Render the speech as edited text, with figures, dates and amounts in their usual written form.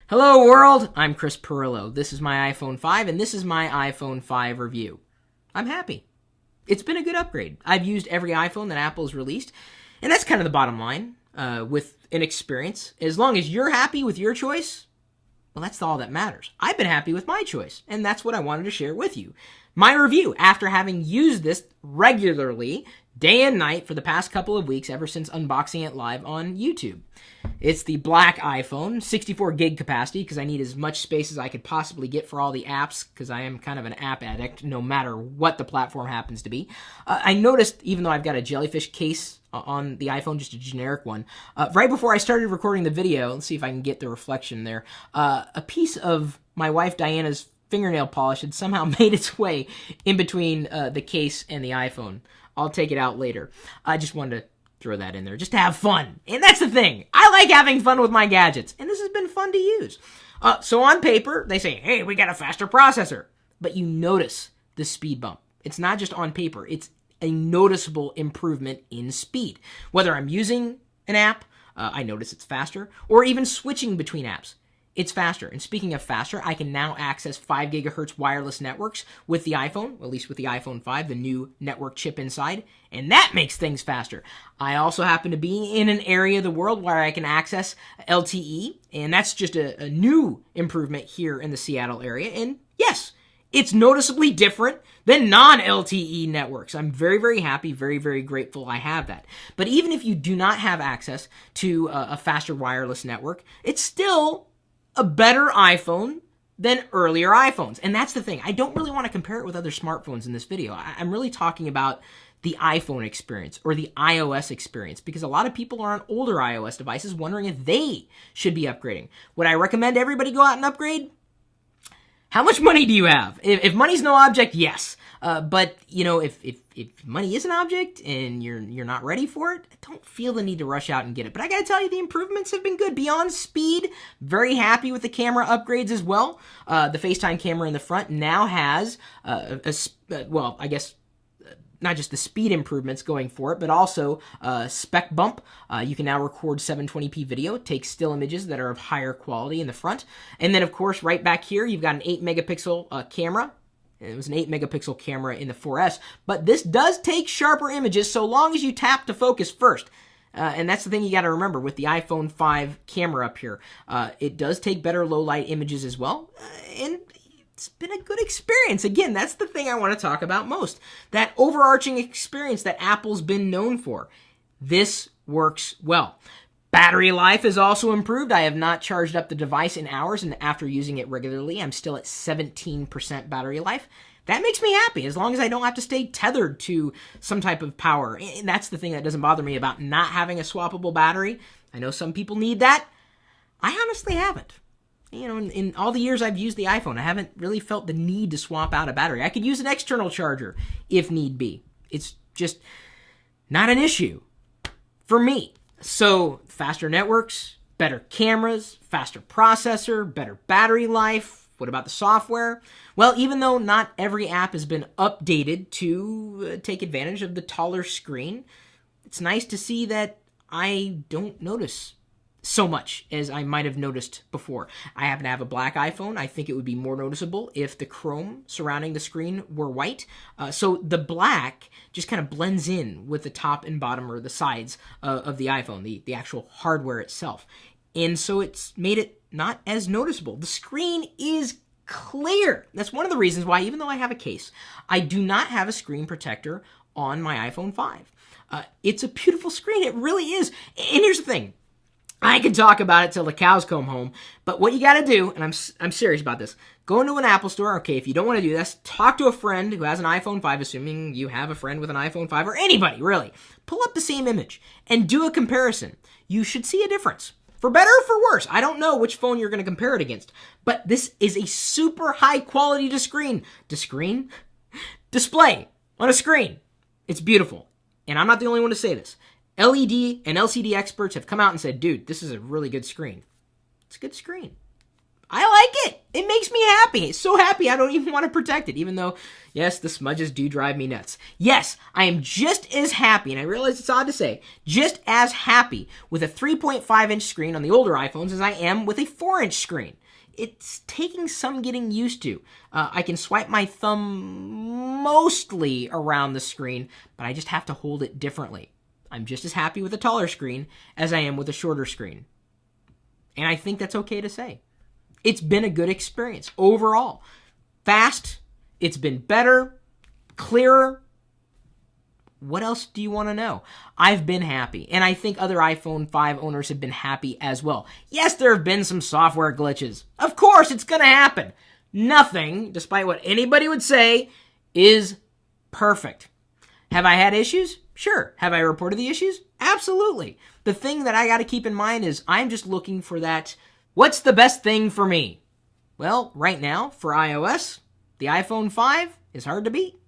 Hello world, I'm Chris Perillo. This is my iPhone 5 and this is my iPhone 5 review. I'm happy. It's been a good upgrade. I've used every iPhone that Apple has released, and that's kind of the bottom line with an experience. As long as you're happy with your choice, well, that's all that matters. I've been happy with my choice, and that's what I wanted to share with you. My review after having used this regularly, day and night, for the past couple of weeks, ever since unboxing it live on YouTube. It's the black iPhone, 64 gig capacity, because I need as much space as I could possibly get for all the apps, because I am kind of an app addict, no matter what the platform happens to be. I noticed, even though I've got a jellyfish case on the iPhone, just a generic one, right before I started recording the video, let's see if I can get the reflection there, a piece of my wife Diana's fingernail polish had somehow made its way in between the case and the iPhone. I'll take it out later. I just wanted to throw that in there just to have fun. And that's the thing. I like having fun with my gadgets. And this has been fun to use. So on paper, they say, hey, we got a faster processor. But you notice the speed bump. It's not just on paper. It's a noticeable improvement in speed. Whether I'm using an app, I notice it's faster. Or even switching between apps. It's faster. And speaking of faster, I can now access 5 gigahertz wireless networks with the iPhone, at least with the iPhone 5, the new network chip inside, and that makes things faster. I also happen to be in an area of the world where I can access LTE, and that's just a new improvement here in the Seattle area. And yes, it's noticeably different than non-LTE networks. I'm very, very happy, very, very grateful I have that. But even if you do not have access to a faster wireless network, it's still a better iPhone than earlier iPhones. And that's the thing. I don't really want to compare it with other smartphones in this video. I'm really talking about the iPhone experience or the iOS experience, because a lot of people are on older iOS devices wondering if they should be upgrading. Would I recommend everybody go out and upgrade? How much money do you have? If money's no object, yes. But, you know, if money is an object and you're not ready for it, I don't feel the need to rush out and get it. But I gotta tell you, the improvements have been good. Beyond speed, very happy with the camera upgrades as well. The FaceTime camera in the front now has, well, I guess, not just the speed improvements going for it, but also spec bump. You can now record 720p video, take still images that are of higher quality in the front. And then, of course, right back here, you've got an 8-megapixel camera. It was an 8-megapixel camera in the 4S, but this does take sharper images so long as you tap to focus first. And that's the thing you got to remember with the iPhone 5 camera up here. It does take better low-light images as well, and it's been a good experience. Again, that's the thing I want to talk about most. That overarching experience that Apple's been known for. This works well. Battery life is also improved. I have not charged up the device in hours, and after using it regularly, I'm still at 17% battery life. That makes me happy, as long as I don't have to stay tethered to some type of power. And that's the thing that doesn't bother me about not having a swappable battery. I know some people need that. I honestly haven't. You know, in all the years I've used the iPhone, I haven't really felt the need to swap out a battery. I could use an external charger if need be. It's just not an issue for me. So, faster networks, better cameras, faster processor, better battery life. What about the software? Well, even though not every app has been updated to take advantage of the taller screen, it's nice to see that I don't notice so much as I might have noticed before. I happen to have a black iPhone. I think it would be more noticeable if the chrome surrounding the screen were white. So the black just kind of blends in with the top and bottom or the sides of the iPhone, the actual hardware itself. And so it's made it not as noticeable. The screen is clear. That's one of the reasons why, even though I have a case, I do not have a screen protector on my iPhone 5. It's a beautiful screen. It really is. And here's the thing. I could talk about it till the cows come home, but what you got to do, and I'm serious about this, go into an Apple store. Okay, if you don't want to do this, talk to a friend who has an iPhone 5, assuming you have a friend with an iPhone 5, or anybody, really. Pull up the same image and do a comparison. You should see a difference. For better or for worse. I don't know which phone you're going to compare it against, but this is a super high quality display on a screen. It's beautiful. And I'm not the only one to say this. LED and LCD experts have come out and said, dude, this is a really good screen. It's a good screen. I like it. It makes me happy. It's so happy I don't even want to protect it, even though, yes, the smudges do drive me nuts. Yes, I am just as happy, and I realize it's odd to say, just as happy with a 3.5-inch screen on the older iPhones as I am with a 4-inch screen. It's taking some getting used to. I can swipe my thumb mostly around the screen, but I just have to hold it differently. I'm just as happy with a taller screen as I am with a shorter screen. And I think that's okay to say. It's been a good experience overall. Fast, it's been better, clearer. What else do you want to know? I've been happy, and I think other iPhone 5 owners have been happy as well. Yes, there have been some software glitches. Of course, it's going to happen. Nothing, despite what anybody would say, is perfect. Have I had issues? Sure. Have I reported the issues? Absolutely. The thing that I got to keep in mind is I'm just looking for that, what's the best thing for me? Well, right now, for iOS, the iPhone 5 is hard to beat.